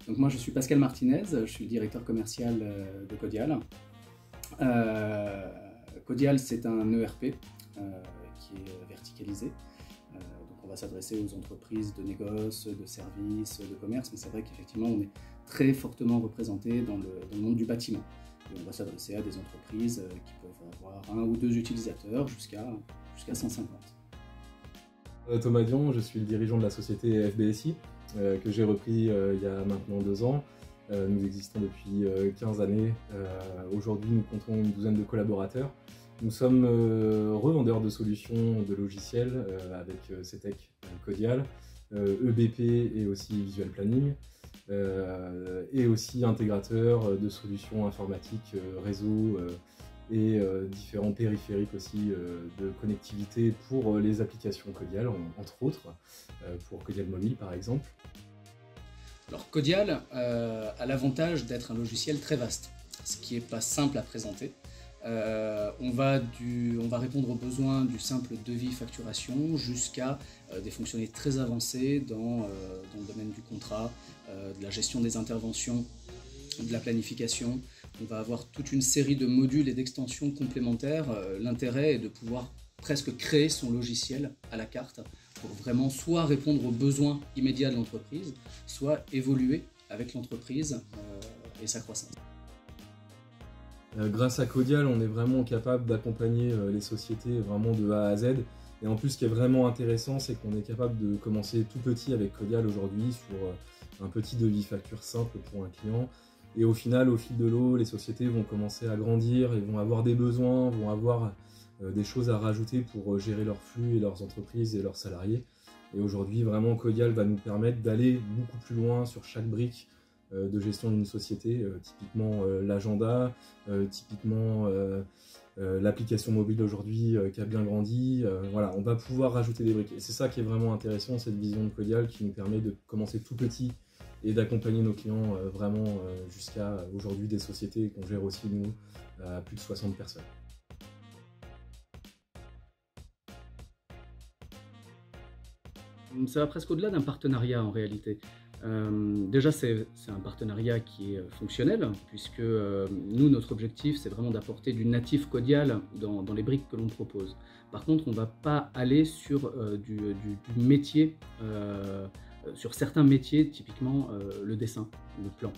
Donc moi je suis Pascal Martinez, je suis le directeur commercial de Codial. Codial c'est un ERP qui est verticalisé. Donc on va s'adresser aux entreprises de négoce, de services, de commerce, mais c'est vrai qu'effectivement on est très fortement représenté dans le monde du bâtiment. Et on va s'adresser à des entreprises qui peuvent avoir 1 ou 2 utilisateurs jusqu'à 150. Thomas Dion, je suis le dirigeant de la société FBSI, que j'ai repris il y a maintenant 2 ans. Nous existons depuis 15 années. Aujourd'hui, nous comptons une douzaine de collaborateurs. Nous sommes revendeurs de solutions de logiciels avec CETEC Codial, EBP et aussi Visual Planning, et aussi intégrateurs de solutions informatiques, réseau et différents périphériques aussi de connectivité pour les applications Codial, entre autres, pour Codial Mobile par exemple. Alors Codial a l'avantage d'être un logiciel très vaste, ce qui n'est pas simple à présenter. On va répondre aux besoins du simple devis facturation jusqu'à des fonctionnalités très avancées dans le domaine du contrat, de la gestion des interventions, de la planification. On va avoir toute une série de modules et d'extensions complémentaires. L'intérêt est de pouvoir presque créer son logiciel à la carte pour vraiment soit répondre aux besoins immédiats de l'entreprise, soit évoluer avec l'entreprise et sa croissance. Grâce à Codial, on est vraiment capable d'accompagner les sociétés vraiment de A à Z. Et en plus, ce qui est vraiment intéressant, c'est qu'on est capable de commencer tout petit avec Codial aujourd'hui sur un petit devis facture simple pour un client. Et au final, au fil de l'eau, les sociétés vont commencer à grandir et vont avoir des besoins, vont avoir des choses à rajouter pour gérer leurs flux et leurs entreprises et leurs salariés. Et aujourd'hui, vraiment, Codial va nous permettre d'aller beaucoup plus loin sur chaque brique de gestion d'une société, typiquement l'agenda, typiquement l'application mobile aujourd'hui qui a bien grandi. Voilà, on va pouvoir rajouter des briques. Et c'est ça qui est vraiment intéressant, cette vision de Codial qui nous permet de commencer tout petit et d'accompagner nos clients vraiment jusqu'à aujourd'hui des sociétés qu'on gère aussi nous à plus de 60 personnes. Ça va presque au-delà d'un partenariat en réalité. Déjà, c'est un partenariat qui est fonctionnel, puisque nous, notre objectif, c'est vraiment d'apporter du natif Codial dans les briques que l'on propose. Par contre, on ne va pas aller sur du métier, sur certains métiers, typiquement le dessin, le plan.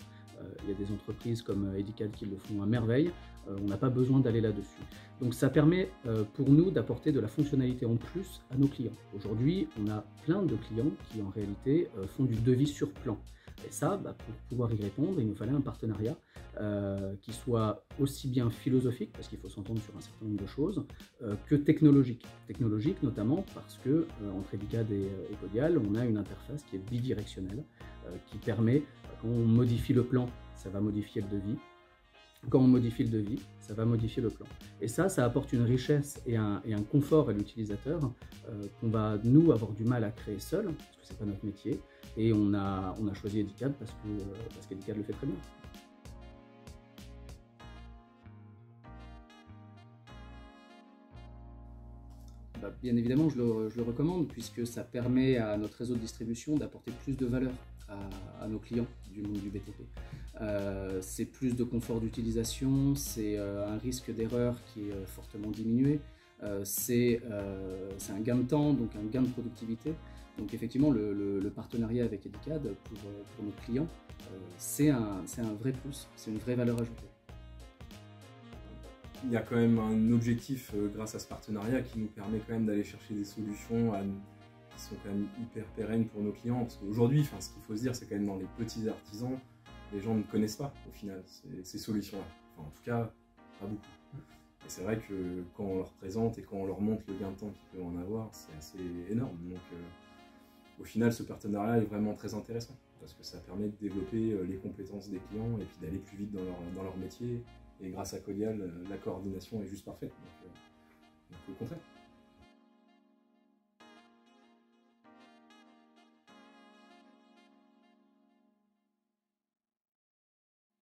Il y a des entreprises comme Edicad qui le font à merveille, on n'a pas besoin d'aller là-dessus. Donc ça permet pour nous d'apporter de la fonctionnalité en plus à nos clients. Aujourd'hui, on a plein de clients qui en réalité font du devis sur plan. Et ça, pour pouvoir y répondre, il nous fallait un partenariat qui soit aussi bien philosophique, parce qu'il faut s'entendre sur un certain nombre de choses, que technologique. Technologique notamment parce que entre Edicad et Codial, on a une interface qui est bidirectionnelle, qui permet, quand on modifie le plan, ça va modifier le devis. Quand on modifie le devis, ça va modifier le plan. Et ça apporte une richesse et un confort à l'utilisateur qu'on va, nous, avoir du mal à créer seul, parce que c'est pas notre métier. Et on a choisi Edicad parce qu'Edicad le fait très bien. Bien évidemment, je le recommande, puisque ça permet à notre réseau de distribution d'apporter plus de valeur à nos clients du monde du BTP. C'est plus de confort d'utilisation, c'est un risque d'erreur qui est fortement diminué, c'est un gain de temps, donc un gain de productivité. Donc effectivement, le partenariat avec Edicad pour nos clients, c'est un vrai plus, c'est une vraie valeur ajoutée. Il y a quand même un objectif grâce à ce partenariat qui nous permet quand même d'aller chercher des solutions qui sont quand même hyper pérennes pour nos clients. Parce qu'aujourd'hui, ce qu'il faut se dire, c'est quand même dans les petits artisans, les gens ne connaissent pas au final ces solutions-là. Enfin, en tout cas, pas beaucoup. Et c'est vrai que quand on leur présente et quand on leur montre le gain de temps qu'ils peuvent en avoir, c'est assez énorme. Donc au final, ce partenariat est vraiment très intéressant parce que ça permet de développer les compétences des clients et puis d'aller plus vite dans leur métier. Et grâce à Codial, la coordination est juste parfaite. Donc,